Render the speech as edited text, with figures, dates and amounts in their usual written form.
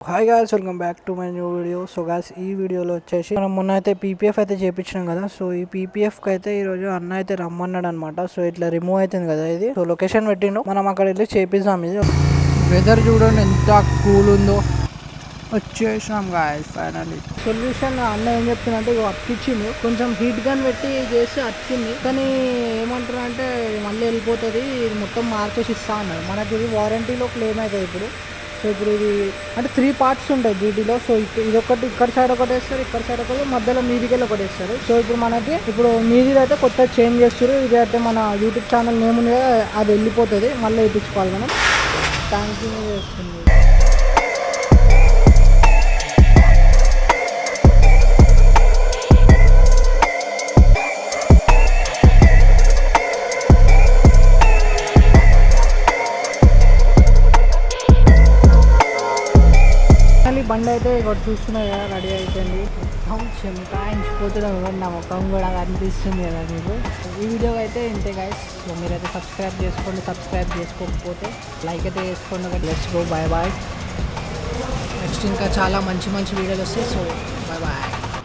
Hi guys, welcome back to my new video. So guys, ఈ వీడియోలో వచ్చేసి మనం మొన్న అయితే పీపీఎఫ్ అయితే చేయించినాం కదా. సో ఈ పీపీఎఫ్కి అయితే ఈరోజు అన్న అయితే రమ్మన్నాడు అనమాట. సో ఇట్లా రిమూవ్ అవుతుంది కదా ఇది. సో లొకేషన్ పెట్టిండు, మనం అక్కడ వెళ్ళి చేపిద్దాం. ఇది వెదర్ చూడండి ఎంత కూల్ ఉందో. వచ్చేసినాం గాయ్స్ ఫైనల్లీ. సొల్యూషన్ అన్న ఏం చెప్తుందంటే, ఇక అతికిచ్చిండు, కొంచెం హీట్ గన్ పెట్టి చేస్తే అతికింది, కానీ ఏమంటారు అంటే మళ్ళీ వెళ్ళిపోతుంది, ఇది మొత్తం మార్చేసి ఇస్తా అన్నాడు. మనకి ఇది వారంటీలో క్లెయిమ్ అవుతుంది ఇప్పుడు. సో ఇప్పుడు ఇది అంటే 3 పార్ట్స్ ఉంటాయి వీటిలో. సో ఇదొకటి ఇక్కడ సైడ్ ఒకటి వేస్తారు, ఇక్కడ సైడ్ ఒకటి, మధ్యలో మీదికెళ్ళి ఒకటి వేస్తారు. సో ఇప్పుడు మనకి మీది అయితే కొత్త చేంజ్ చేస్తారు. ఇది అయితే మన యూట్యూబ్ ఛానల్ నేమ్ ఉంది కదా, అది వెళ్ళిపోతుంది, మళ్ళీ వేయించుకోవాలి మనం. థ్యాంక్ యూ చేస్తుంది. బండి అయితే ఇక్కడ చూస్తున్నాయి కదా, రెడీ అయిపోయింది. కొంచెం కాయించిపోతున్నాం, నా ముఖం కూడా కనిపిస్తుంది కదా మీకు. ఈ వీడియో అయితే ఇంతే గైస్. సో మీరైతే సబ్స్క్రైబ్ చేసుకోండి, సబ్స్క్రైబ్ చేసుకోకపోతే లైక్ అయితే చేసుకోండి. Let's go, bye bye. Next ఇంకా చాలా మంచి మంచి వీడియోలు వస్తాయి. So bye bye.